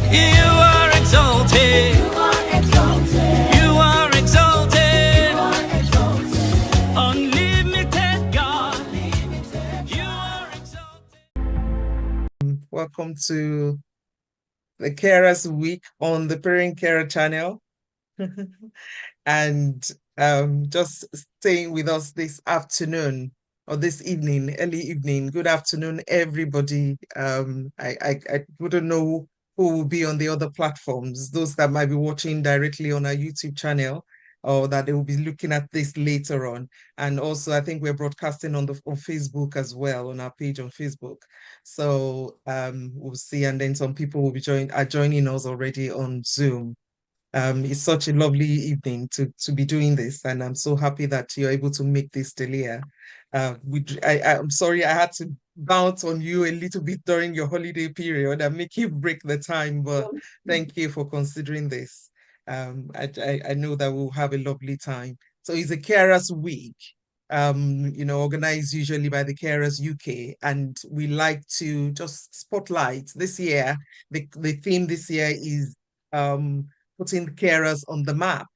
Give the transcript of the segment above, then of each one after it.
You are exalted. You are exalted. You are exalted. You are exalted. Unlimited God. You are exalted. Welcome to the Carers Week on the Parent Carer channel. And just staying with us this afternoon or this evening, early evening. Good afternoon, everybody. I wouldn't know who will be on the other platforms, those that might be watching directly on our YouTube channel, or that they will be looking at this later on. And also, I think we're broadcasting on Facebook as well, on our page on Facebook. So we'll see. And then some people will be joining us already on Zoom. It's such a lovely evening to be doing this, and I'm so happy that you're able to make this, Delia. I'm sorry I had to bounce on you a little bit during your holiday period and make you break the time, but thank you for considering this. I know that we'll have a lovely time. So it's a Carers Week, organized usually by the Carers UK, and we like to just spotlight this year. The theme this year is putting carers on the map,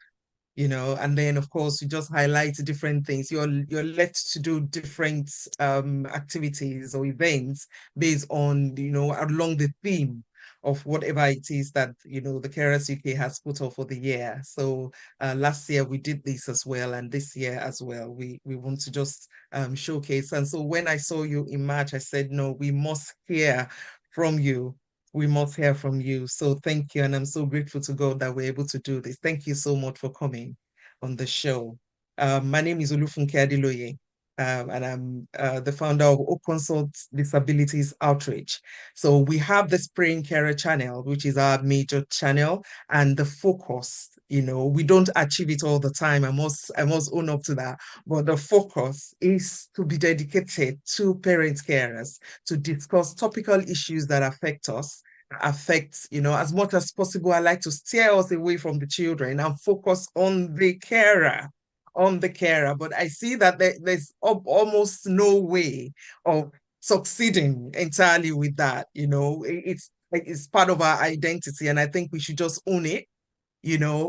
and then of course you just highlight different things. You're left to do different activities or events based on, along the theme of whatever it is that, the Carers UK has put off for the year. So last year we did this as well, and this year as well. We want to just showcase. And so when I saw you in March, I said, no, we must hear from you. We must hear from you. So thank you. And I'm so grateful to God that we're able to do this. Thank you so much for coming on the show. My name is Olufunke Adeloye, and I'm the founder of Consult Disabilities Outreach. So we have the Praying Carer channel, which is our major channel, and the focus, we don't achieve it all the time. I must own up to that. But the focus is to be dedicated to parent carers, to discuss topical issues that affect us, as much as possible. I like to steer us away from the children and focus on the carer, But I see that there's almost no way of succeeding entirely with that. It's part of our identity, and I think we should just own it,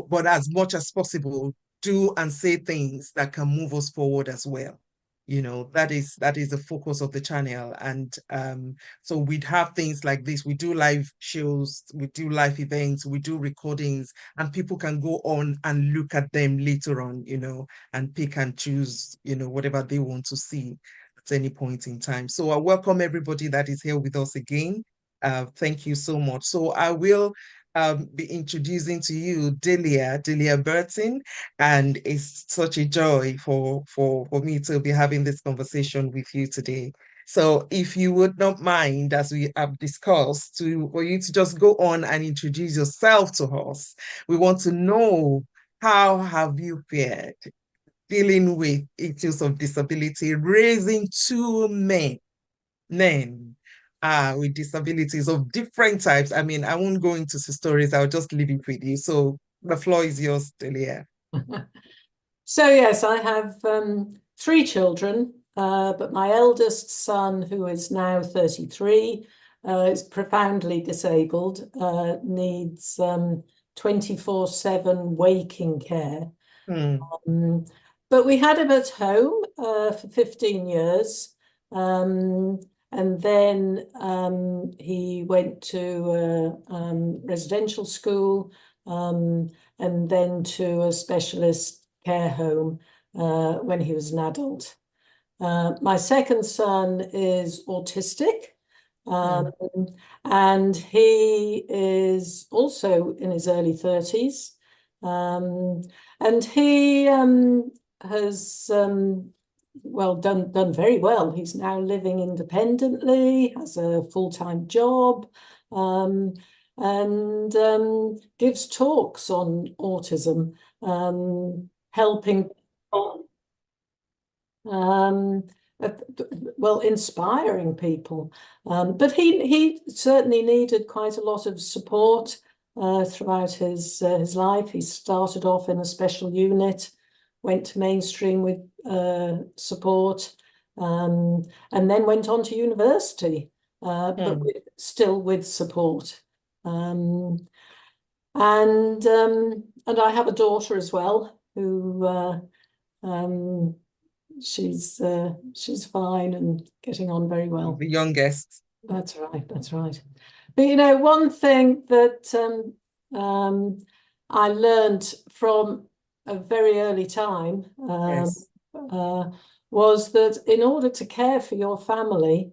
but as much as possible, do and say things that can move us forward as well. That is the focus of the channel. And so we'd have things like this. We do live shows, we do live events, we do recordings, and people can go on and look at them later on, and pick and choose, whatever they want to see at any point in time. So I welcome everybody that is here with us again. Thank you so much. So I will be introducing to you Delia Barton, and it's such a joy for me to be having this conversation with you today. So if you would not mind, as we have discussed, for you to just go on and introduce yourself to us. We want to know, how have you fared dealing with issues of disability, raising two men with disabilities of different types. I mean, I won't go into the stories, I'll just leave it with you. So the floor is yours, Delia. So yes, I have three children, but my eldest son, who is now 33, is profoundly disabled, needs 24/7 waking care. But we had him at home for 15 years. And then he went to residential school, and then to a specialist care home when he was an adult. My second son is autistic, and he is also in his early 30s. And he has done very well. He's now living independently, has a full-time job, and gives talks on autism, helping people, inspiring people. But he certainly needed quite a lot of support throughout his life. He started off in a special unit, went to mainstream with support, and then went on to university, but still with support. And I have a daughter as well who she's fine and getting on very well. The youngest. That's right, that's right. But you know, one thing that I learned from a very early time Yes. was that in order to care for your family,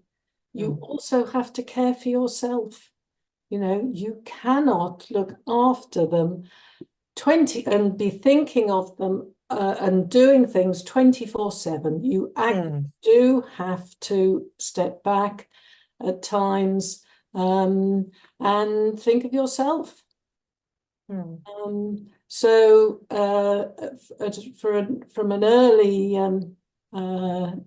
you Mm. also have to care for yourself. You know, you cannot look after them 20 and be thinking of them and doing things 24/7. You Mm. do have to step back at times and think of yourself. Mm. So from an early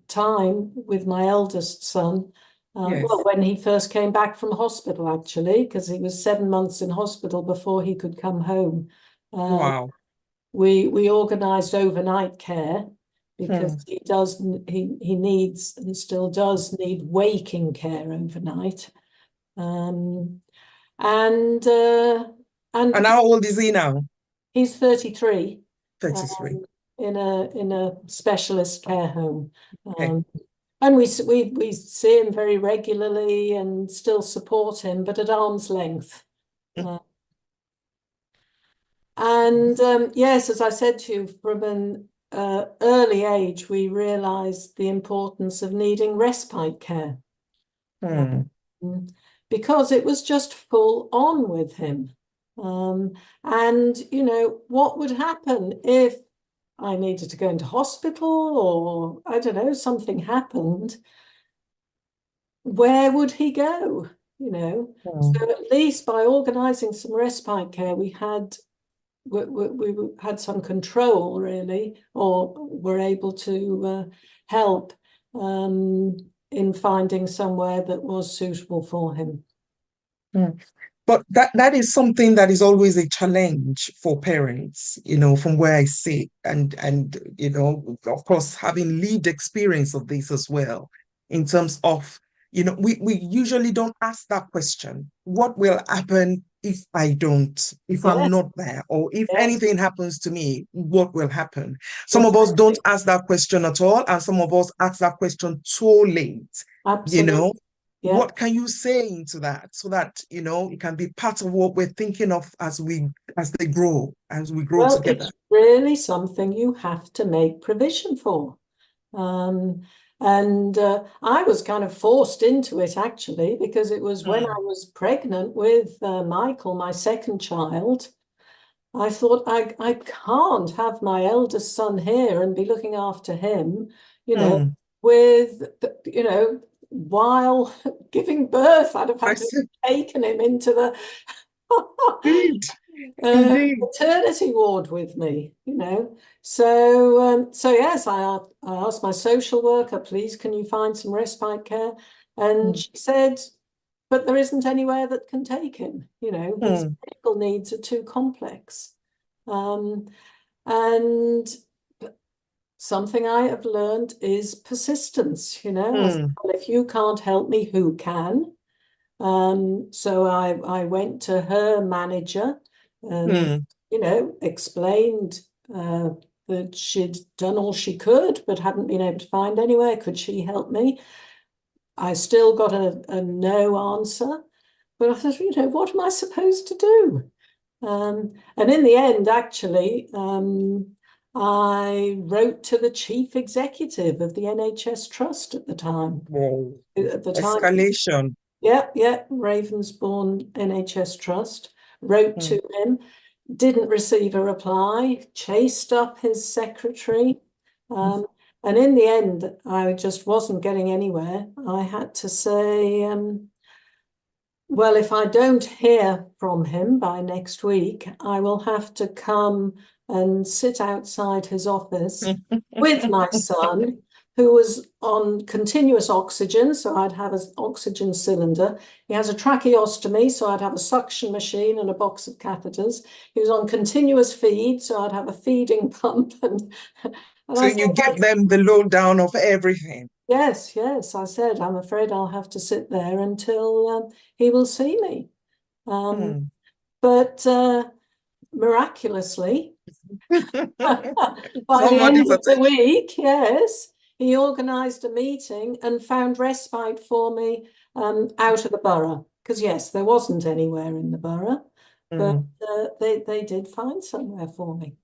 time with my eldest son, well, Yes. when he first came back from hospital, actually, because he was 7 months in hospital before he could come home. Uh, Wow. we organised overnight care because Mm. he needs and still does need waking care overnight. Um, and uh, And and how old is he now? he's 33 33. in a specialist care home. Okay. And we see him very regularly and still support him, but at arm's length. Mm. Uh, and yes, as I said to you, from an early age, we realized the importance of needing respite care. Mm. Because it was just full on with him. And, you know, what would happen if I needed to go into hospital or, I don't know, something happened? Where would he go? You know, Mm. so at least by organising some respite care, we had some control, really, or were able to help in finding somewhere that was suitable for him. Mm. But that is something that is always a challenge for parents, from where I sit, and of course, having lived experience of this as well, in terms of, we usually don't ask that question. What will happen if I'm Yeah, not there, or if yes, anything happens to me, what will happen? Some of us don't exactly. ask that question at all, and some of us ask that question too late, you know? Absolutely. Yeah. What can you say into that so that it can be part of what we're thinking of as we grow Well, together? it's really something you have to make provision for. Um, and I was kind of forced into it actually, because it was when I Mm. was pregnant with Michael, my second child. I thought I can't have my eldest son here and be looking after him, you know, Mm. with, while giving birth, I'd have I had to said, have taken him into the indeed, indeed. maternity ward with me, you know. So yes, I asked my social worker, please, can you find some respite care? And Mm. she said, but there isn't anywhere that can take him, you know, his Mm. medical needs are too complex. Um, and something I have learned is persistence, you know. I said, Mm. well, if you can't help me, who can? So I went to her manager and, Mm. explained that she'd done all she could, but hadn't been able to find anywhere. Could she help me? I still got a no answer, but I thought, what am I supposed to do? And in the end, actually, I wrote to the chief executive of the NHS Trust at the time. Whoa. At the time, Escalation. yeah, Ravensbourne NHS Trust, wrote Mm. to him, didn't receive a reply, chased up his secretary. Um, and in the end, I just wasn't getting anywhere. I had to say, well, if I don't hear from him by next week, I will have to come and sit outside his office with my son, who was on continuous oxygen, so I'd have an oxygen cylinder. He has a tracheostomy, so I'd have a suction machine and a box of catheters. He was on continuous feed, so I'd have a feeding pump. And So I said, you give them the lowdown of everything. yes, I said, I'm afraid I'll have to sit there until he will see me. But miraculously, by the Somebody's end of the attention. week, yes, he organised a meeting and found respite for me out of the borough. Because yes, there wasn't anywhere in the borough, but they did find somewhere for me.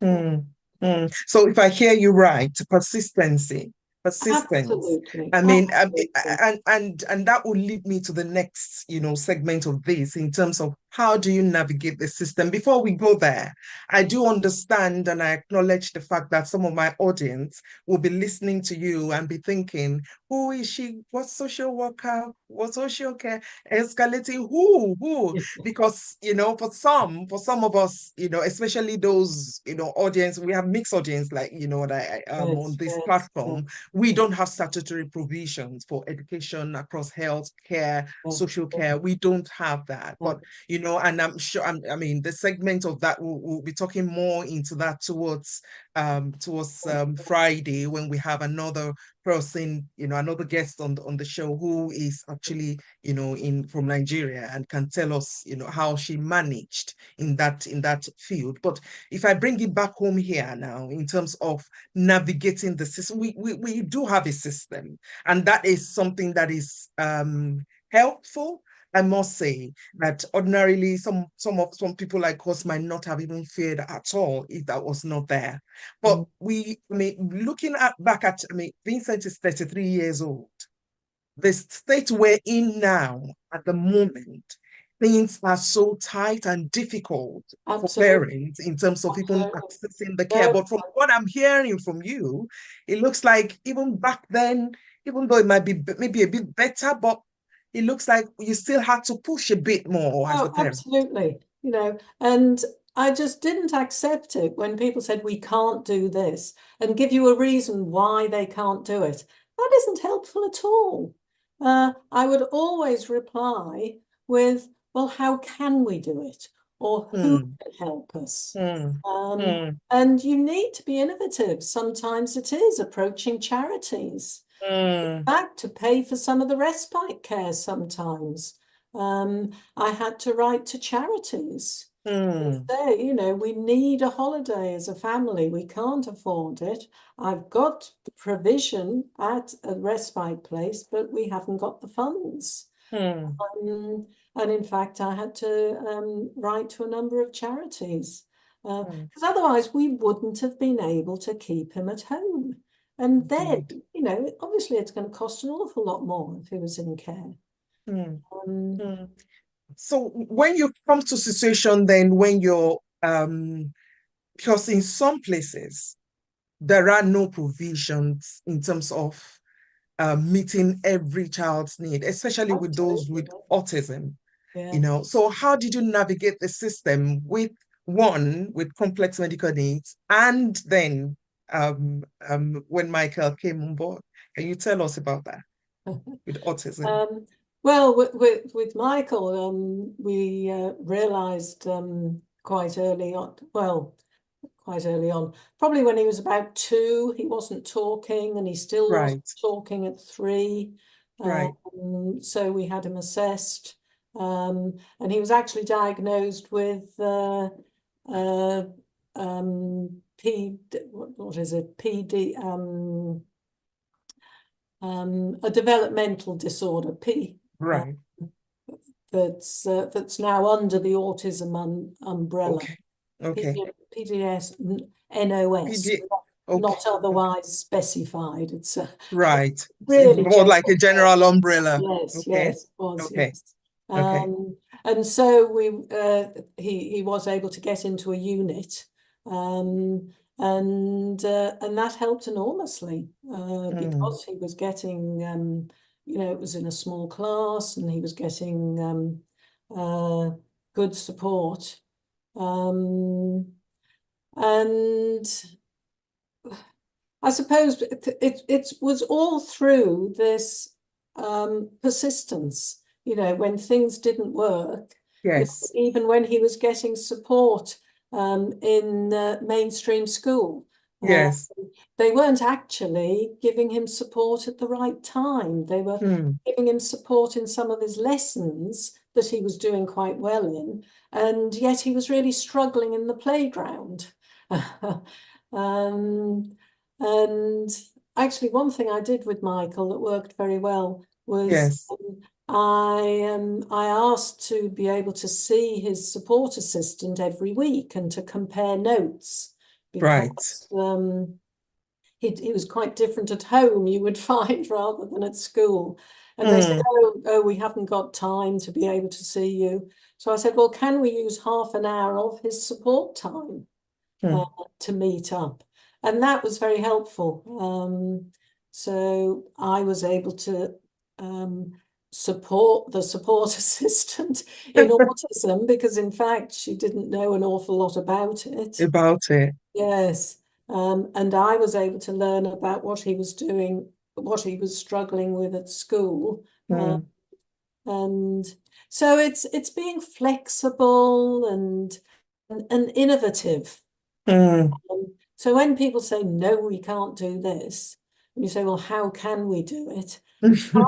Mm, So if I hear you right, persistence. Absolutely, I mean, absolutely. and that will lead me to the next, segment of this in terms of how do you navigate the system. Before we go there, I do understand and I acknowledge the fact that some of my audience will be listening to you and be thinking, who is she? What social worker? What social care? Escalating who? Because for some of us, especially those audience, we have mixed audience, like what I on Yes, this yes, platform. yes, We don't have statutory provisions for education across health care, yeah, social yeah, care. We don't have that, yeah. but and I'm sure, I mean, the segment of that we'll be talking more into that towards Friday, when we have another person, another guest on the show, who is actually in from Nigeria, and can tell us how she managed in that field. But if I bring it back home here now, in terms of navigating the system, we do have a system, and that is something that is helpful. I must say that ordinarily some people like us might not have even feared at all if that was not there. But Mm. I mean, looking back at, I mean, Vincent is 33 years old. The state we're in now, at the moment, things are so tight and difficult for Absolutely, parents in terms of even absolutely. accessing the care. No, But from what I'm hearing from you, it looks like even back then, even though it might be maybe a bit better, but it looks like you still had to push a bit more as a oh, parent. absolutely. And I just didn't accept it when people said we can't do this and give you a reason why they can't do it. That isn't helpful at all. I would always reply with, well, how can we do it? Or who Hmm, can help us? hmm, Um, hmm, and you need to be innovative. Sometimes it is approaching charities hmm, back to pay for some of the respite care sometimes. I had to write to charities and hmm, say, we need a holiday as a family. We can't afford it. I've got the provision at a respite place, but we haven't got the funds. hmm, And in fact, I had to write to a number of charities hmm. because otherwise we wouldn't have been able to keep him at home. And then, Indeed. obviously it's going to cost an awful lot more if he was in care. Hmm, Um, hmm. So when you come to situation, then when you're because in some places there are no provisions in terms of meeting every child's need, especially with those Absolutely. with autism. Yeah. So how did you navigate the system with one with complex medical needs, and then when Michael came on board? Can you tell us about that with autism? Um, well, with Michael, we realised quite early on, probably when he was about 2, he wasn't talking, and he still wasn't Right, talking at 3. right, So we had him assessed, and he was actually diagnosed with uh, what is it? PD, a developmental disorder, right. that's now under the autism umbrella, Okay, okay. PDS, NOS, PD, okay, not okay. otherwise specified. It's a Right. It's really more like a general term. general umbrella. Yes, Okay, yes, it was, okay, yes. okay. And so he was able to get into a unit, and that helped enormously Mm, because he was getting it was in a small class, and he was getting good support. Um, and I suppose it was all through this persistence, when things didn't work, yes. even when he was getting support in mainstream school. Yes. They weren't actually giving him support at the right time. They were Mm. giving him support in some of his lessons that he was doing quite well in, and yet he was really struggling in the playground. Um, and actually, one thing I did with Michael that worked very well was Yes. I asked to be able to see his support assistant every week and to compare notes Right. because he was quite different at home, you would find, rather than at school. And they said, Mm. oh, we haven't got time to be able to see you. So I said, well, can we use half an hour of his support time Mm. to meet up? And that was very helpful. So I was able to support the support assistant in autism because, in fact, she didn't know an awful lot about it. About it. Yes. And I was able to learn about what he was doing, what he was struggling with at school. Mm. And so it's being flexible and innovative. Mm. So when people say, no, we can't do this, and you say, well, how can we do it?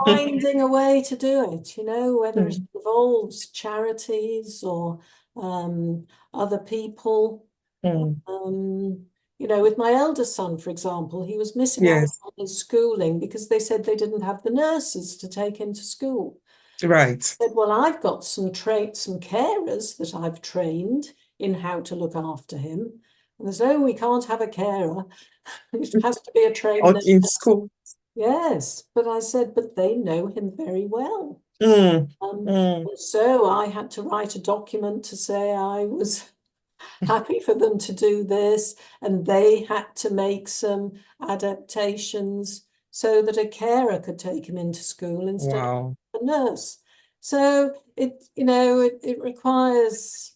Finding a way to do it, whether it Mm. involves charities or other people. Mm. With my eldest son, for example, he was missing out Yes. on his schooling because they said they didn't have the nurses to take him to school. Right. I said, well, I've got some carers that I've trained in how to look after him. And they said, oh, we can't have a carer. It has to be a trained Out in nurse. school. Yes, but I said, but they know him very well. Mm. Mm. So I had to write a document to say I was happy for them to do this, and they had to make some adaptations so that a carer could take him into school instead Wow. of a nurse. So it requires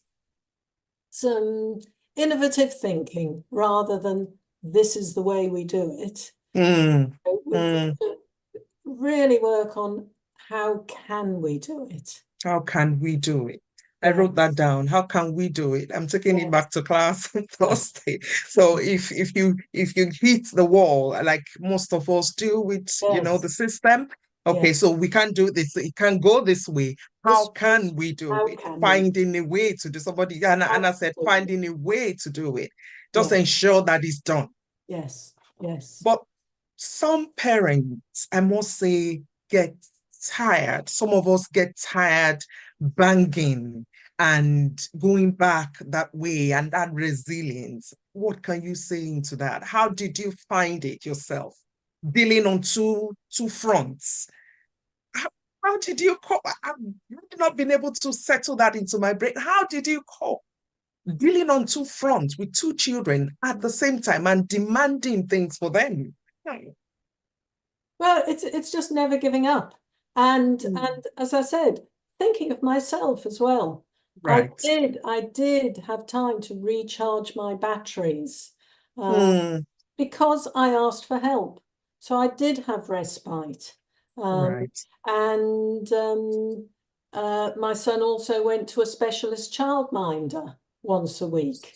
some innovative thinking rather than this is the way we do it. Mm. So we've got Mm. to really work on how can we do it. How can we do it? I Yeah, wrote that down. How can we do it? I'm taking it yes, back to class on Thursday. So if you hit the wall, like most of us do with the yes, system, yes. okay, so we can't do this. It can't go this way. How This way, can we do how it? can we? Finding a way to do somebody. And I said, Absolutely. finding a way to do it. Just Yes, ensure that it's done. yes, yes, But some parents, I must say, get tired. Some of us get tired banging and going back that way and that resilience. What can you say into that? How did you find it yourself? Dealing on two fronts. How, how did you cope? I've not been able to settle that into my brain. How did you cope? Dealing on two fronts with two children at the same time and demanding things for them. Hmm. well, it's just never giving up. And Mm. and as I said, thinking of myself as well. I Right. did I did have time to recharge my batteries Mm. because I asked for help. So I did have respite. Um, Right. and my son also went to a specialist childminder once a week.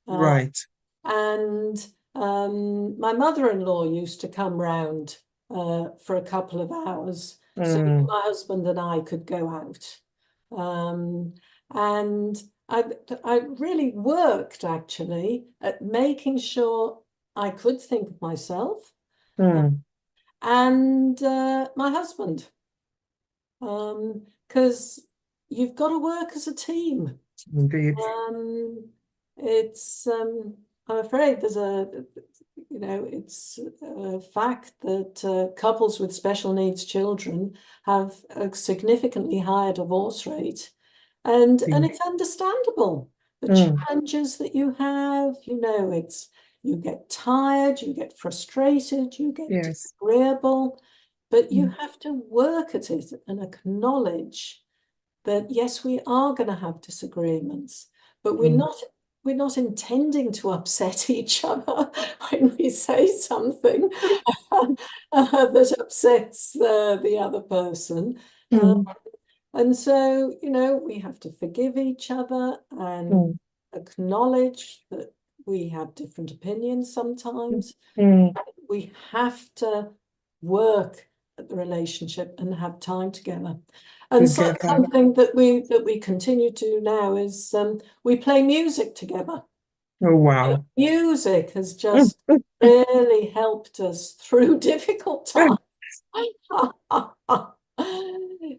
Uh, Right. and my mother-in-law used to come round for a couple of hours so that Mm. my husband and I could go out. Um, and I really worked actually at making sure I could think of myself Mm. and my husband, because you've got to work as a team. Indeed. Um, it's I'm afraid it's a fact that couples with special needs children have a significantly higher divorce rate, and Mm. it's understandable. The Mm. challenges that you have, you get tired, you get frustrated, you get Yes. disagreeable, but you Mm. have to work at it and acknowledge that yes, we are going to have disagreements, but Mm. we're not intending to upset each other when we say something that upsets the other person. Uh, Mm. and so, we have to forgive each other and Mm. acknowledge that we have different opinions sometimes. Mm. We have to work at the relationship and have time together. And so Together. something that we continue to do now is we play music together. Oh, wow. Music has just really helped us through difficult times.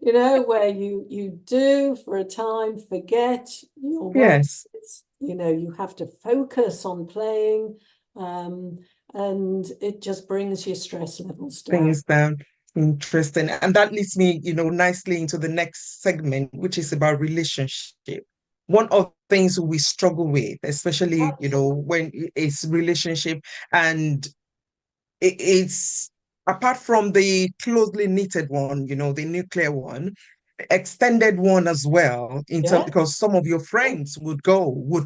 You know, where you do for a time forget your Yes. worries, you know, you have to focus on playing, and it just brings your stress levels down. Things down. Interesting. And that leads me, nicely into the next segment, which is about relationship. One of the things we struggle with, especially, when it's relationship, and it's apart from the closely knitted one, the nuclear one, extended one as well, in terms, Yes, because some of your friends would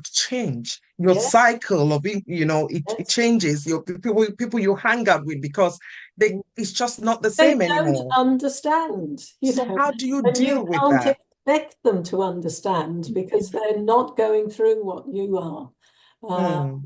change your yes, cycle of it, it yes. changes your people you hang out with, because it's just not the They same don't anymore. understand, So how do you and you deal with can't that? expect them to understand because they're not going through what you are. Hmm.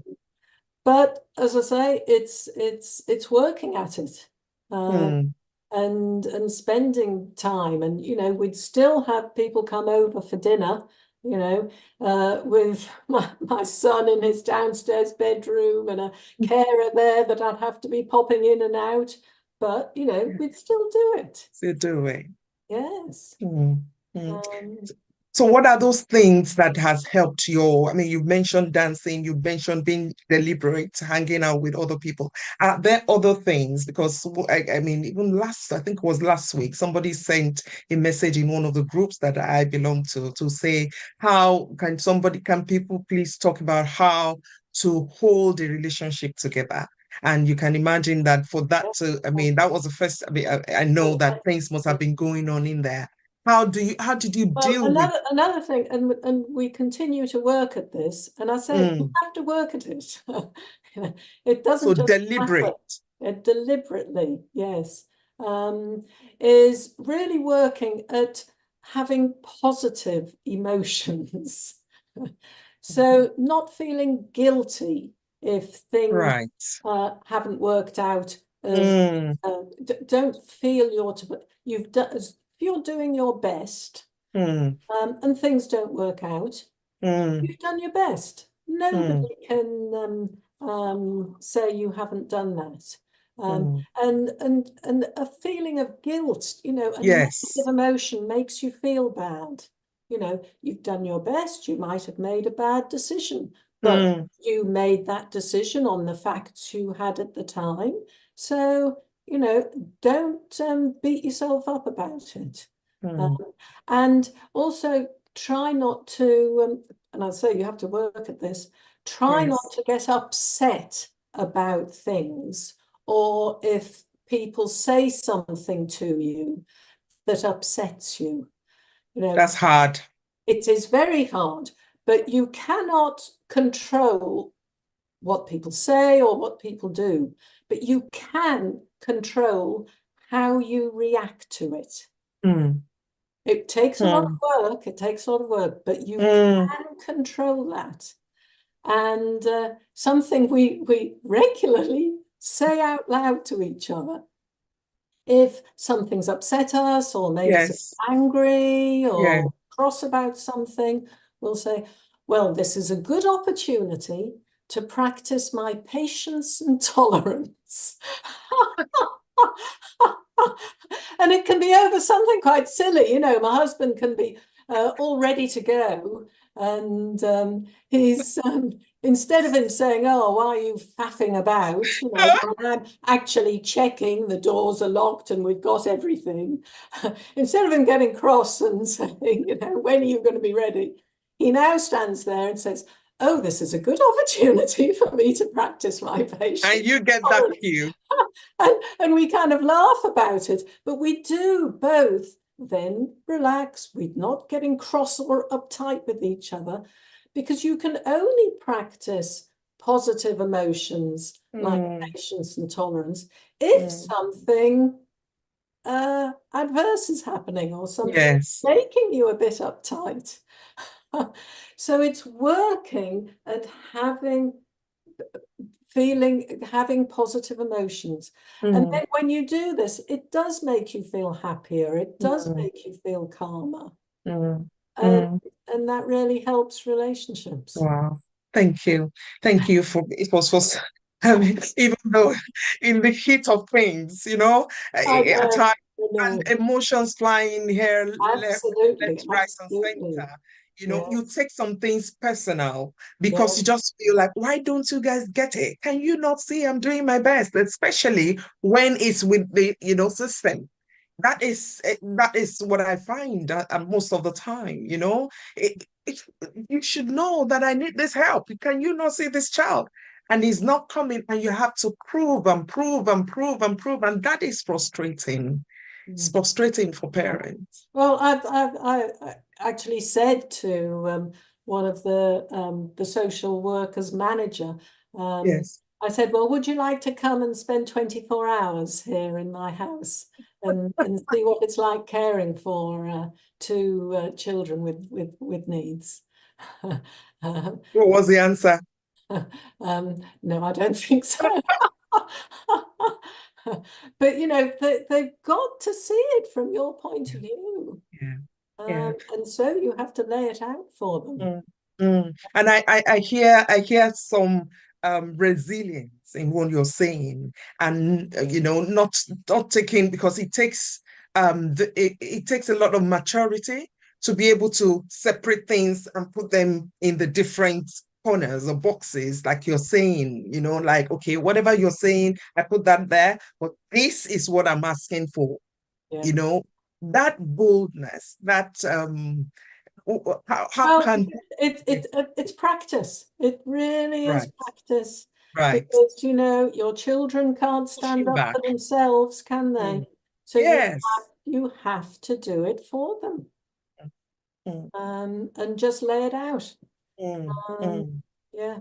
But as I say, it's working at it, uh, Hmm. and spending time, and we'd still have people come over for dinner, with my son in his downstairs bedroom and a carer there that I'd have to be popping in and out, but we'd still do it. So do it. Yes. Hmm. Hmm. Um, So what are those things that has helped I mean, you mentioned dancing, you mentioned being deliberate, hanging out with other people. Are there other things? Because I mean, even I think it was last week, somebody sent a message in one of the groups that I belong to say, can people please talk about how to hold a relationship together? And you can imagine that for that I mean, that was the first, I mean, I know that things must have been going on in there. How did you Well, deal with another thing, and we continue to work at this, and I say you have to work at it. It so doesn't just happen. deliberate? It deliberately, yes, is really working at having positive emotions. So not feeling guilty if things Right. haven't worked out as Mm, don't feel you've done, if you're doing your best, mm, and things don't work out, mm, you've done your best. mm, Nobody can say you haven't done that. mm. And a feeling of guilt, a negative Yes. emotion makes you feel bad. You've done your best. You might have made a bad decision, but Mm, you made that decision on the facts you had at the time. So, don't beat yourself up about it. Um, mm. and also try not to, and I say you have to work at this, try not Yes. to get upset about things, or if people say something to you that upsets you. That's hard. It is very hard, but you cannot control what people say or what people do, but you can control how you react to it. Mm, It takes a lot of mm, work. It takes a lot of work, but you mm. can control that. And something we regularly say out loud to each other. If something's upset us or made us Yes. angry Yeah. or cross about something, we'll say, well, this is a good opportunity to practice my patience and tolerance. And it can be over something quite silly. My husband can be all ready to go. And he's, instead of him saying, oh, why are you faffing about? I'm actually checking the doors are locked and we've got everything. Instead of him getting cross and saying, when are you going to be ready? He now stands there and says, oh, this is a good opportunity for me to practice my And patience. you get that cue. And we kind of laugh about it, but we do both then relax. We're not getting cross or uptight with each other, because you can only practice positive emotions like Mm, patience and tolerance if mm. something adverse is happening or something Yes. making you a bit uptight. So it's working at having having positive emotions. And then when you do this, it does make you feel happier. It does make you feel calmer. mm, And, mm. and that really helps relationships. Wow. Thank you. Thank you for it was I mean, even though in the heat of things, I at know, times I know. and emotions flying here, Absolutely, left, right, and absolutely. center. You Yes, take some things personal because you yes. just feel like, why don't you guys get it? Can you not see I'm doing my best? Especially when it's with the, system. That is what I find most of the time, you should know that I need this help. Can you not see this child? And he's not coming, and you have to prove and prove and prove and prove, and that is frustrating. It's Mm. frustrating for parents. Well, I actually said to one of the social workers manager, Yes. I said, well, would you like to come and spend 24 hours here in my house and see what it's like caring for two children with needs? Um, What was the answer? no, I don't think so. But they've got to see it from your point of view. Yeah. Yeah. And so you have to lay it out for them. Mm, And I hear some resilience in what you're saying, and not taking, because it takes a lot of maturity to be able to separate things and put them in the different corners or boxes, like you're saying, like, okay, whatever you're saying, I put that there, but this is what I'm asking for, Yeah. you know, that boldness, how Well, can it's practice. It really is right, practice right. because your children can't stand Pushing up back. for themselves, can they? Mm. So Yes. you have to do it for them, Mm, and just lay it out. mm, Um, mm. yeah.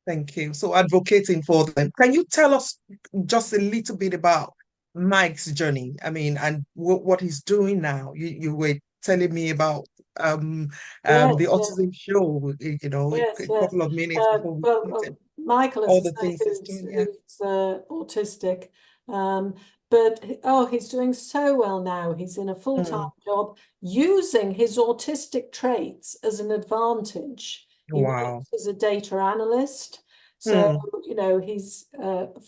Thank you. So advocating for them. Can you tell us just a little bit about Mike's journey? I mean, and what he's doing now. You were telling me about the Yes, yes. autism show, Yes, a yes. couple of minutes before we Well, started. Michael, as All I the say, things he's doing. Yeah. who's autistic, um, but oh, he's doing so well now. He's in a full-time Mm. job, using his autistic traits as an advantage. He Wow. works as a data analyst, so Mm, he's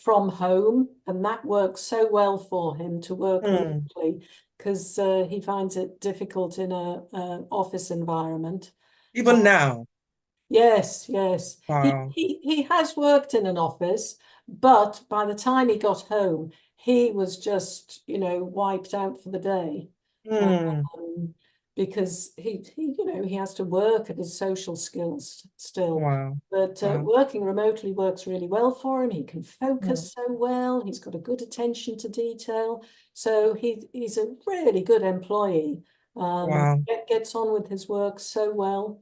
from home, and that works so well for him to work mm. remotely because he finds it difficult in a office environment. Even now. Yes, yes. He, Wow. he he has worked in an office, but by the time he got home, he was just, wiped out for the day. Mm. Um, because he has to work at his social skills still. Wow. But Wow. working remotely works really well for him. He can Mm. focus so well. He's got a good attention to detail. So he's a really good employee. Wow. Gets on with his work so well.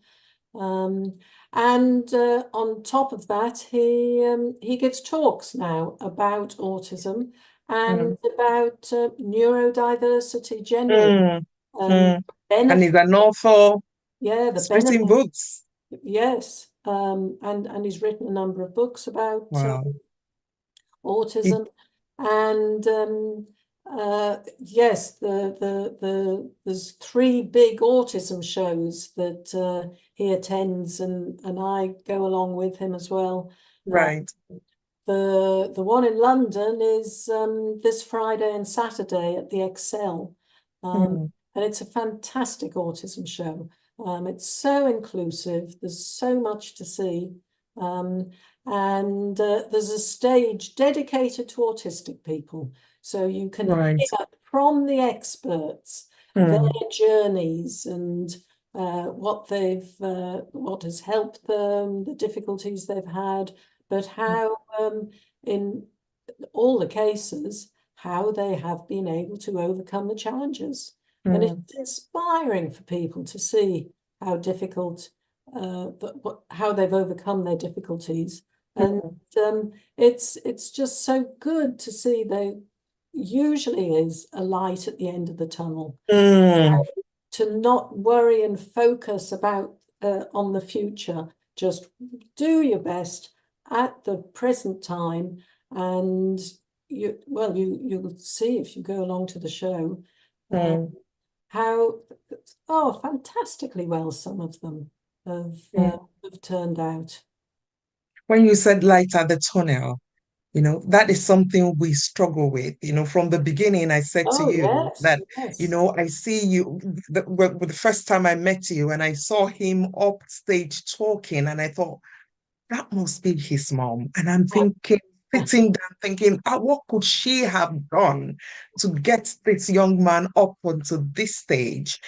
Um, and on top of that, he gives talks now about autism and Mm. about neurodiversity generally. Mm. Um, Mm. And he's benefit, an author. yeah, the He's written benefit, books. yes. And he's written a number of books about Wow. He, autism, and yes, there's three big autism shows that he attends, and I go along with him as well. Uh, right. the one in London is this Friday and Saturday at the Excel, Mm. and it's a fantastic autism show. It's so inclusive. There's so much to see. Um, and there's a stage dedicated to autistic people. So you can Right. hear from the experts their Mm. journeys and what has helped them, the difficulties they've had, but how in all the cases, how they have been able to overcome the challenges. And it's Mm. inspiring for people to see how difficult, how they've overcome their difficulties. And Mm. it's just so good to see there usually is a light at the end of the tunnel. Mm. To not worry and focus about on the future. Just do your best at the present time, and you'll see if you go along to the show how fantastically well some of them have turned out. When you said light at the tunnel, that is something we struggle with. From the beginning, I said to Oh you yes, that, yes. I see you the first time I met you and I saw him up stage talking, and I thought, that must be his mom. And I'm thinking, sitting down thinking, what could she have done to get this young man up onto this stage?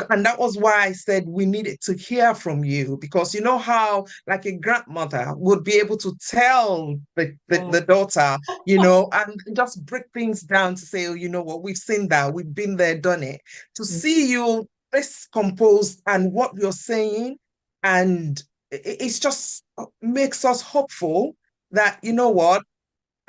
And that was why I said we needed to hear from you, because you know how, like, a grandmother would be able to tell the daughter, and just break things down to say, oh, you know what, we've seen that, we've been there, done it. To see you this composed and what you're saying, and it's just makes us hopeful that, you know what,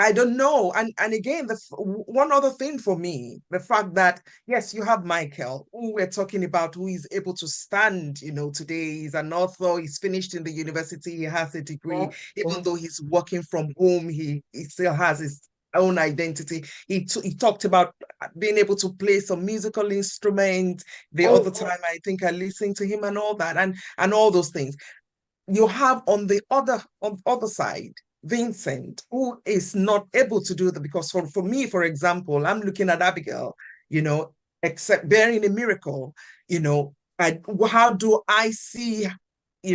I don't know. And again, one other thing for me, the fact that, yes, you have Michael, who we're talking about, who is able to stand, today. He's an author, he's finished in the university, he has a degree. Even though he's working from home, he still has his own identity. He talked about being able to play some musical instrument the other time. I think I listened to him and all that, and all those things. You have on the other side Vincent, who is not able to do that, because for me, for example, I'm looking at Abigail, except bearing a miracle, how do I see,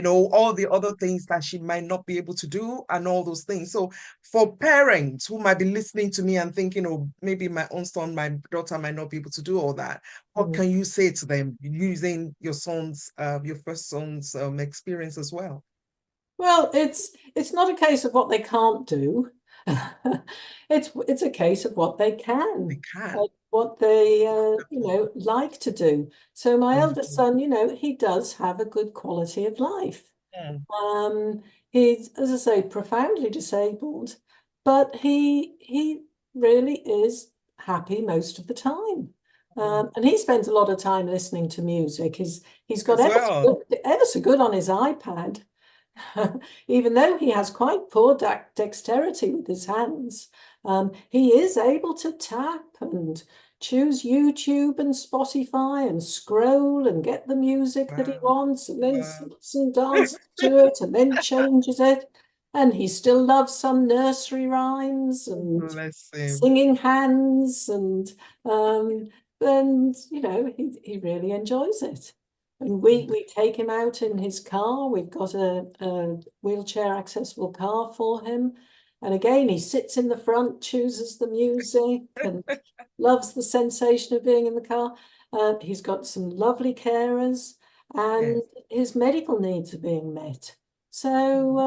all the other things that she might not be able to do, and all those things. So for parents who might be listening to me and thinking, oh, maybe my own son, my daughter might not be able to do all that, what can you say to them using your first son's experience as well? Well, it's not a case of what they can't do. It's a case of what they They can, can. what they like to do. So my eldest Mhm. son, he does have a good quality of life. Mm. He's, as I say, profoundly disabled, but he really is happy most of the time. Mm. And he spends a lot of time listening to music. He's got As well. ever so good on his iPad. Even though he has quite poor dexterity with his hands, he is able to tap and choose YouTube and Spotify and scroll and get the music that he Wow. wants, and then Wow. sits and dances to it and then changes it. And he still loves some nursery rhymes and Bless him. singing hands, um, and he really enjoys it. And we take him out in his car. We've got a wheelchair accessible car for him. And again, he sits in the front, chooses the music, and loves the sensation of being in the car. He's got some lovely carers, and Yes. his medical needs are being met. So,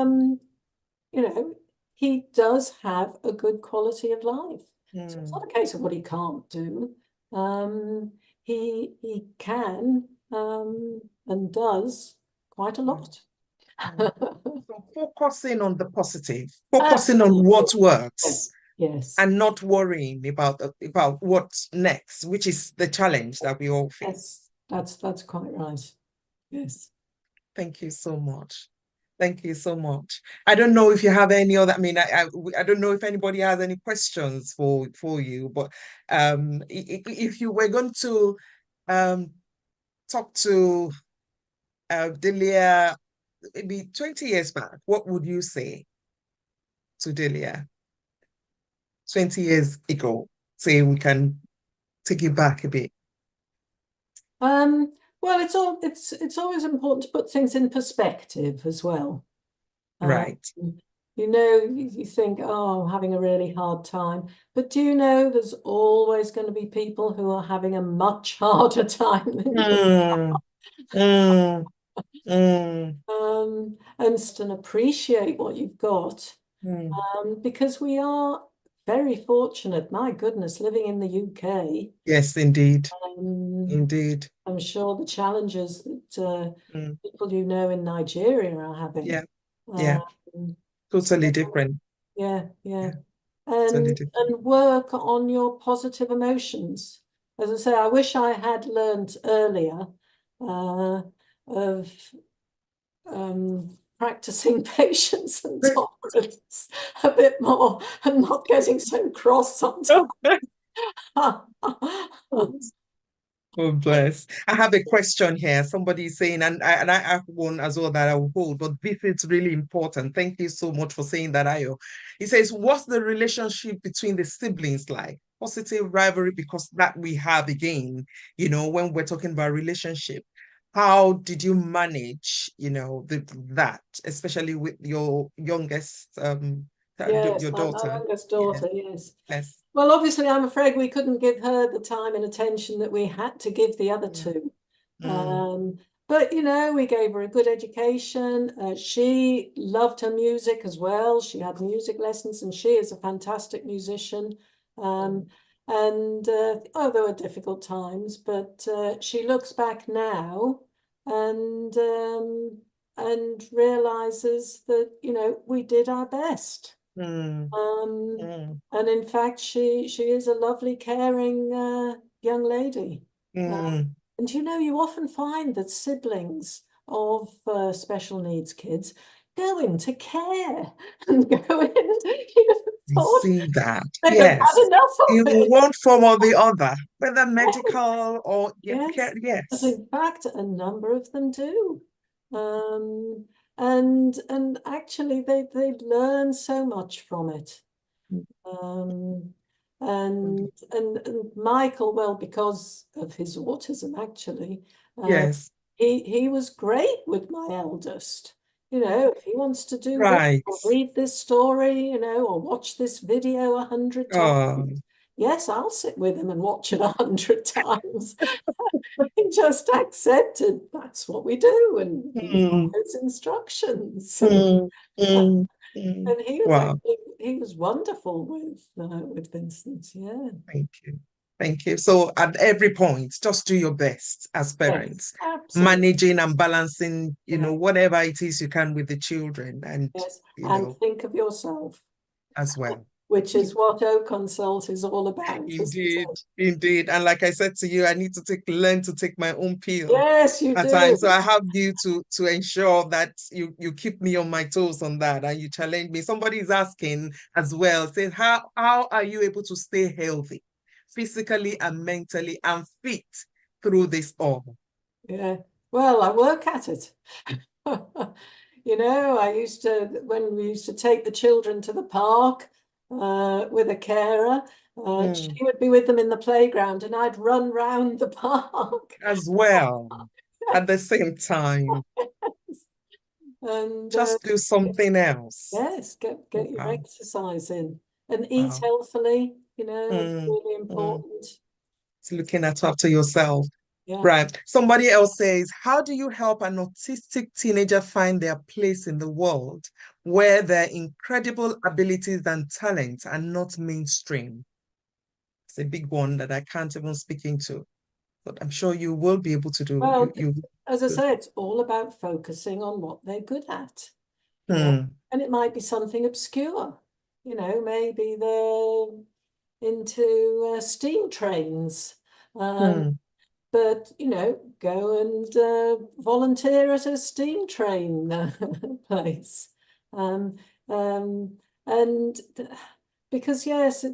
you know, he does have a good quality of life. So it's Mm. not a case of what he can't do. Um, he can and does quite a Mm. lot. Mm. So focusing on the positive, focusing on Absolutely. what works, Yes. Yes. and not worrying about what's next, which is the challenge that we all Yes. face. That's quite right. Yes. Thank you so much. Thank you so much. I don't know if you have any other. I mean, I don't know if anybody has any questions for you, but if you were going to um talk to Delia maybe 20 years back, what would you say to Delia 20 years ago? Say we can take it back a bit. Um, well, it's always important to put things in perspective as well. Um, Right. you think, oh, I'm having a really hard time. But do you know there's always going to be people who are having a much harder time than you? Mm, mm, mm, And appreciate what you've got. mm. Because we are very fortunate, my goodness, living in the UK. Yes, indeed. Um, Indeed. I'm sure the challenges that Mm. people in Nigeria are having. Yeah. Yeah. Um, Totally so different. yeah, yeah. Yeah. Totally different. And work on your positive emotions. As I say, I wish I had learned earlier of practicing patience and tolerance a bit more and not getting so cross sometimes. Oh, bless. I have a question here. Somebody is saying, and I have one as well that I will hold, but this is really important. Thank you so much for saying that, Ayo. He says, what's the relationship between the siblings like? Positive rivalry, because that we have again, when we're talking about relationship. How did you manage, that, especially with your youngest, Yes, your my daughter? youngest Yeah. daughter, yes. Yes. Well, obviously, I'm afraid we couldn't give her the time and attention that we had to give the other Mm, two. mm, But, we gave her a good education. She loved her music as well. She had music lessons, and she is a fantastic musician. mm, Um, and there were difficult times, but she looks back now and realizes that, we did our best. mm, Um, mm, and in fact, she is a lovely, caring young lady. mm. And you often find that siblings of special needs kids go into care and go in, I thought see that. they've had Yes. enough of In it. one form or the other, whether medical or yeah, Yes, as yes. in fact, a number of them do. Um, and actually they learn so much from it. Um, and Michael, well, because of his autism, actually, uh, Yes. he was great with my eldest. If he wants to do this Right. or read this story, or watch this video 100 times, Oh. yes, I'll sit with him and watch it 100 times. He just accepted that's what we do, and he Mm, follows instructions. mm, mm, mm. And Wow. he was wonderful with Vincent, yeah. Thank you. Thank you. So at every point, just do your best as Yes, parents, absolutely. managing and balancing, Yeah, whatever it is you can with the children and, yes. And think of yourself, as well. which is what O Consult is all about, isn't Indeed, it? indeed. And like I said to you, I need to learn to take my own pill Yes, you at do. times. So I have you to ensure that you keep me on my toes on that and you challenge me. Somebody is asking as well, says, how are you able to stay healthy, physically and mentally and fit through this all? Yeah. Well, I work at it. I used to, when we used to take the children to the park with a carer, she Mm, would be with them in the playground and I'd run round the park. as well, at the same time, And just do something else. yes, get your Wow, exercise in and eat wow. healthily, it's Mm, really mm. important. It's looking at after yourself. Yeah. Right. Somebody else says, how do you help an autistic teenager find their place in the world where their incredible abilities and talents are not mainstream? It's a big one that I can't even speak into, but I'm sure you will be able to do. Well, You as I do. say, it's all about focusing on what they're good at, Hmm, and it might be something obscure. Maybe they're into steam trains. Um, hmm. but go and volunteer at a steam train place. Um, um, and because yes,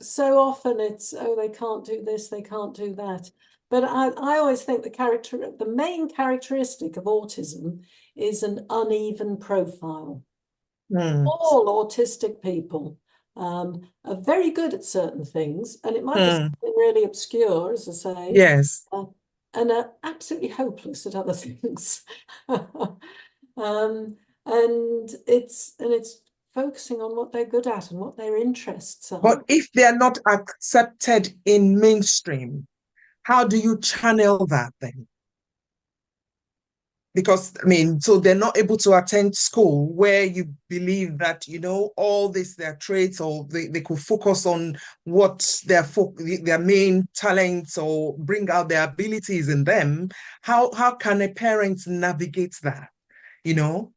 so often it's, oh, they can't do this, they can't do that. But I always think the main characteristic of autism is an uneven profile. Hmm, All autistic people are very good at certain things, and it might be hmm. something really obscure, as I say, Yes. uh, and are absolutely hopeless at other things. um, and it's focusing on what they're good at and what their interests But are. if they are not accepted in mainstream, how do you channel that then? Because I mean, so they're not able to attend school where you believe that, all this their traits, or they could focus on what their main talents or bring out their abilities in them. How can a parent navigate that? You know,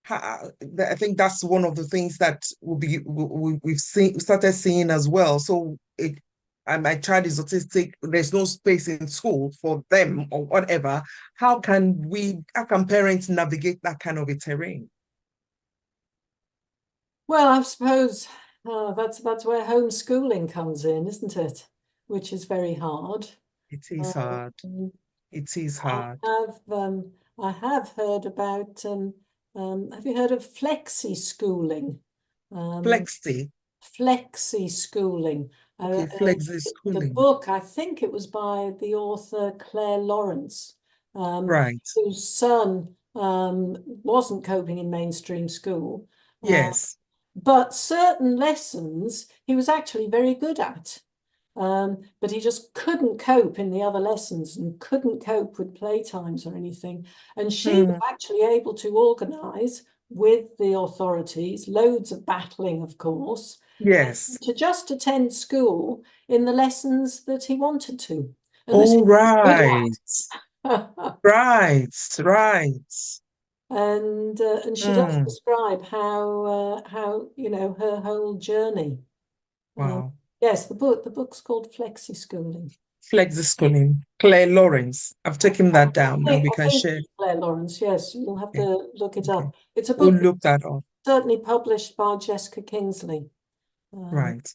I think that's one of the things that we've started seeing as well. So and my child is autistic, there's no space in school for them or whatever, how can parents navigate that kind of a terrain? Well, I suppose that's where homeschooling comes in, isn't it? Which is very hard. It is hard. Um, It is I hard. have I have heard about have you heard of flexi schooling? Um, Flexi. flexi schooling. Okay, flexi The schooling. book, I think it was by the author Claire Lawrence, Right. whose son wasn't coping in mainstream school, Yes. but certain lessons he was actually very good at. But he just couldn't cope in the other lessons and couldn't cope with playtimes or anything. And she was Mm, actually able to organise with the authorities, loads of battling, of course, yes. to just attend school in the lessons that he wanted to and that he All was good right. at. Right. Right. And she does Mm, describe how her whole journey. Um, wow. yes, the book's called Flexi Schooling. Flexi schooling. Claire Lawrence. I've taken that down and we I can think share. it's Claire Lawrence. Yes, you'll have Yeah. to look it Okay. up. It's a We'll book look that's that up. certainly published by Jessica Kingsley. Right.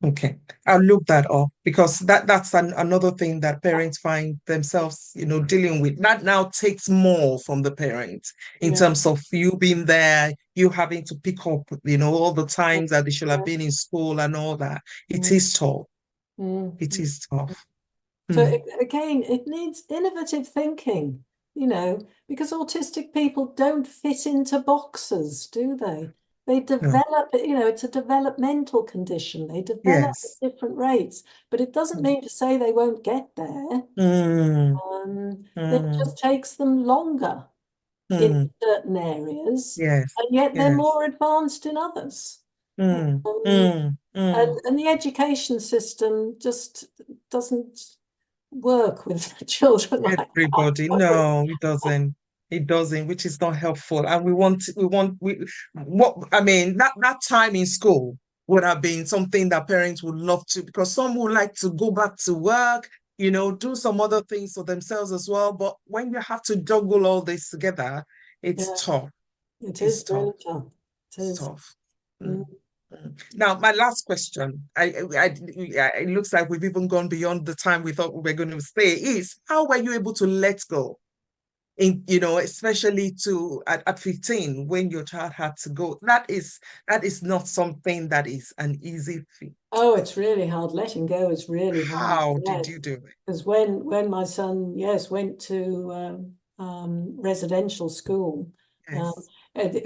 Okay, I'll look that up because that's another thing that parents find themselves, dealing with. That now takes more from the parents in Yeah, terms of you being there, you having to pick up, all the times that they should have yeah. been in school and all that. It Mm, is tough. mm, It mm. is tough. So Hmm. again, it needs innovative thinking, because autistic people don't fit into boxes, do they? They No. develop, it's a developmental condition. They develop at Yes. different rates, but it doesn't mean to say they won't get there. Mm, It mm, just takes them longer in mm. certain areas, Yes. and yet they're Yes. more advanced in others. Mm, Um, mm, mm. and the education system just doesn't work with children like Everybody, that. no, it doesn't. It doesn't, which is not helpful. And what I mean, that time in school would have been something that parents would love to, because some would like to go back to work, do some other things for themselves as well. But when you have to juggle all this together, it's Yeah, tough. it It's is tough. really tough. It It's is. tough. Mm. Mm, mm. Now, my last question, it looks like we've even gone beyond the time we thought we were going to stay, is how were you able to let go especially at 15 when your child had to go? That is not something that is an easy feat. Oh, it's really hard. Letting go is really hard. How did Yes, you do it? because when my son, yes, went to residential school, um, Yes.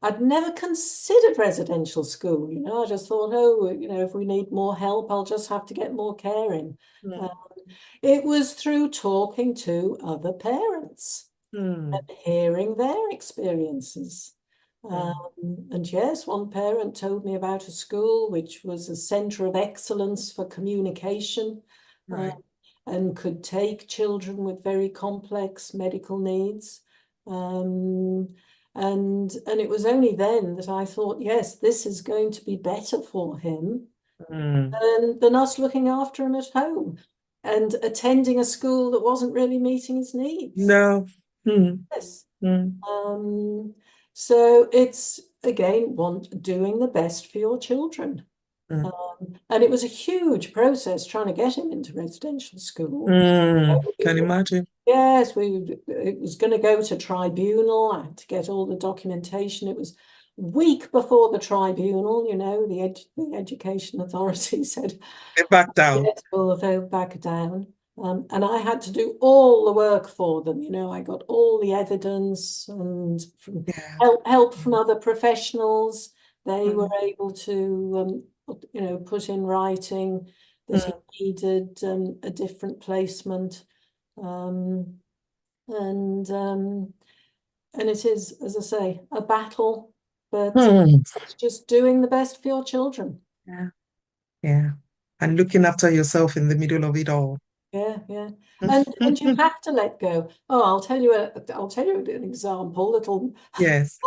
I'd never considered residential school. I just thought, oh, if we need more help, I'll just have to get more care in. Mm, Um, it was through talking to other parents mm, and hearing their experiences. mm, And yes, one parent told me about a school which was a centre of excellence for communication, uh, right. and could take children with very complex medical needs. Um, and it was only then that I thought, yes, this is going to be better for him Mm, than us looking after him at home and attending a school that wasn't really meeting his needs. no. Mm, Yes. mm, Um, so it's again doing the best for your children. mm, And it was a huge process trying to get him into residential school. can imagine. Yes, it was going to go to tribunal. I had to get all the documentation. It was a week before the tribunal, the education authority said, Get back down. yes, well, they'll back down. And I had to do all the work for them. I got all the evidence and from Yeah. help from other professionals. They were Mm, able to, put in writing that he mm, needed a different placement. Um, and it is, as I say, a battle, but mm. it's just doing the best for your children. Yeah. Yeah. And looking after yourself in the middle of it all. Yeah, yeah. And you have to let go. Oh, I'll tell you an example. Little Yes.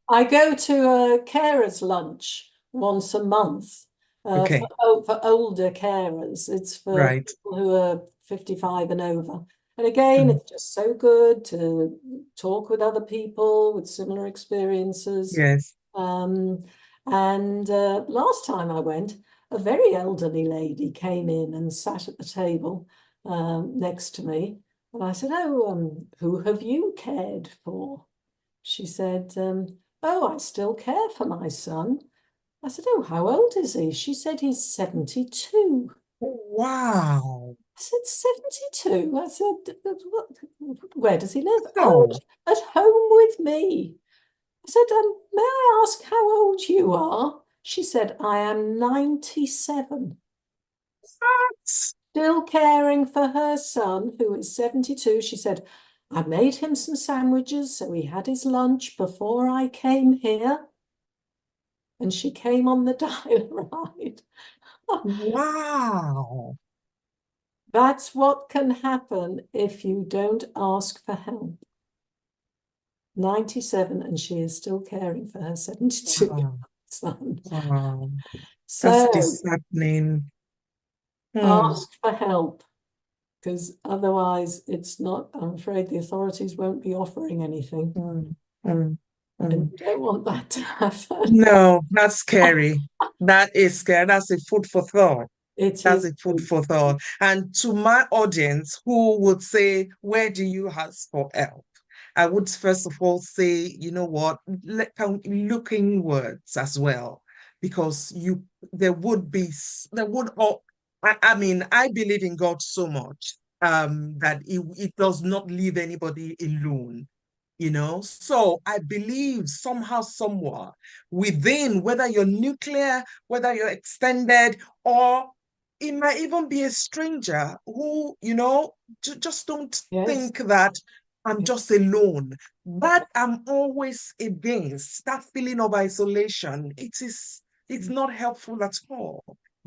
I go to a carers lunch once a month, Okay. For older carers. It's for Right. people who are 55 and over. And again, Mm. it's just so good to talk with other people with similar experiences. Yes. Um, and last time I went, a very elderly lady came in and sat at the table next to me. And I said, "Oh, who have you cared for?" She said, "Oh, I still care for my son." I said, "Oh, how old is he?" She said, "He's 72." Wow. I said, 72? I said, Where does he live?" "Oh, Wow. at home with me." I said, "May I ask how old you are?" She said, "I am 97." Still caring for her son, who is 72. She said, "I made him some sandwiches, so he had his lunch before I came here." And she came on the dial-ride. Wow. That's what can happen if you don't ask for help. 97, and she is still caring for her 72 Wow. son. Wow. That's So disheartening. Hmm. ask for help, because otherwise it's not, I'm afraid the authorities won't be offering anything. Hmm. Hmm. And Hmm. you don't want that to happen. No, that's scary. That is scary. That's a food for thought. It That's is a food for thought. And to my audience who would say, where do you ask for help? I would first of all say, you know what, look inwards as well, because there would be, there would, all, I mean, I believe in God so much that it does not leave anybody alone. So I believe somehow, somewhat within, whether you're nuclear, whether you're extended, or it might even be a stranger who, just don't yes. think that I'm just alone. That I'm always against, that feeling of isolation. It's not helpful at all.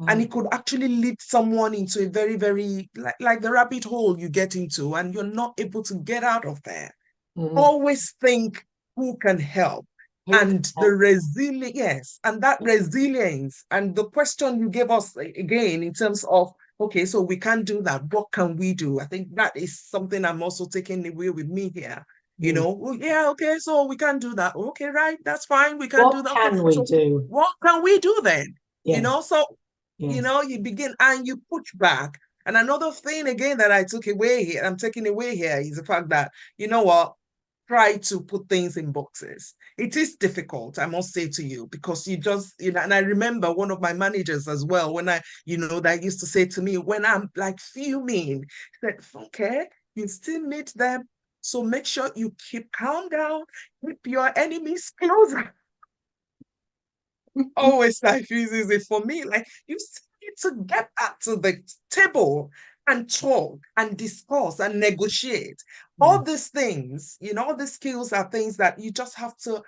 And No. it could actually lead someone into a very, very, like the rabbit hole you get into, and you're not able to get out of there. Mm. Always think who can help. Who can And the help? resilience, yes, and that resilience, and the question you gave us again in terms of, okay, so we can't do that. What can we do? I think that is something I'm also taking away with me here. Mm. Well, yeah, okay, so we can't do that. Okay, right, that's fine. We can't do What that. Okay, can we so do? what can we do then? Yes, So, yes. you begin and you push back. And another thing again that I'm taking away here is the fact that, you know what? Try to put things in boxes. It is difficult, I must say to you, because and I remember one of my managers as well, when that used to say to me, when I'm like fuming, said, okay, you still meet them. So make sure you keep calm down, keep your enemies closer. Always diffuses it for me. Like, you still need to get back to the table and talk and discuss and negotiate. Mm. All these things, all the skills are things that you just have to,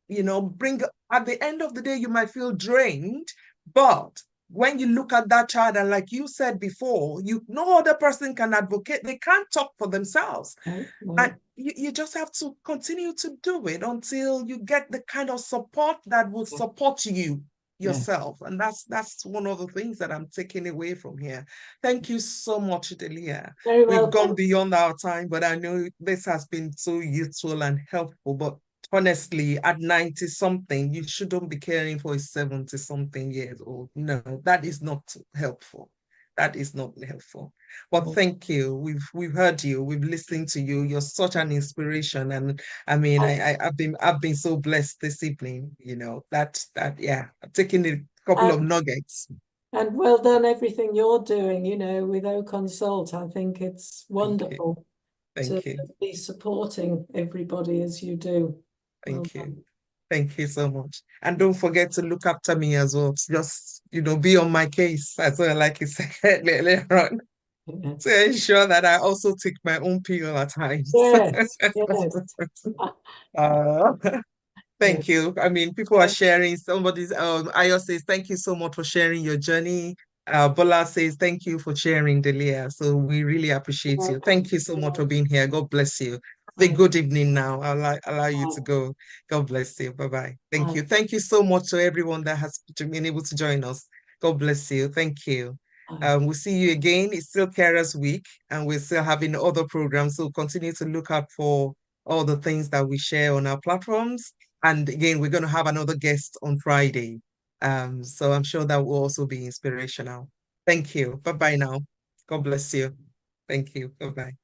bring. At the end of the day, you might feel drained, but when you look at that child, and like you said before, no other person can advocate, they can't talk for themselves. No, And no. you just have to continue to do it until you get the kind of support that will support you Yeah. yourself. And that's one of the things that I'm taking away from here. Thank you so much, Delia. Very We've gone welcome. beyond our time, but I know this has been so useful and helpful. But honestly, at 90 something, you shouldn't be caring for a 70 something years old. No, that is not helpful. That is not helpful. But thank you. We've heard you. We've listened to you. You're such an inspiration. And I mean, I've been so blessed this evening. Yeah. I've taken a couple of And nuggets. well done everything you're doing, with O Consult. I think it's Thank you. wonderful to Thank you. be supporting everybody as you do. Well Thank you. done. Thank you so much. And don't forget to look after me as well. Just, be on my case as well, like you said earlier on, Yeah. to ensure that I also take my own pill at times. Yes, yes. uh, Yeah. Thank you. I mean, people are sharing. Ayo says, thank you so much for sharing your journey. Bola says, thank you for sharing, Delia. So we really appreciate you. Welcome. Thank you so much for being here. God bless you. Have a Bye. good evening now. I'll allow you to Bye. go. God bless you. Bye-bye. Thank Bye. you. Thank you so much to everyone that has been able to join us. God bless you. Thank you. Oh, We'll see you again. It's still Carers Week, and we're still having other programs. So continue to look out for all the things that we share on our platforms. And again, we're going to have another guest on Friday. So I'm sure that will also be inspirational. Thank you. Bye-bye now. God bless you. Thank you. Bye-bye.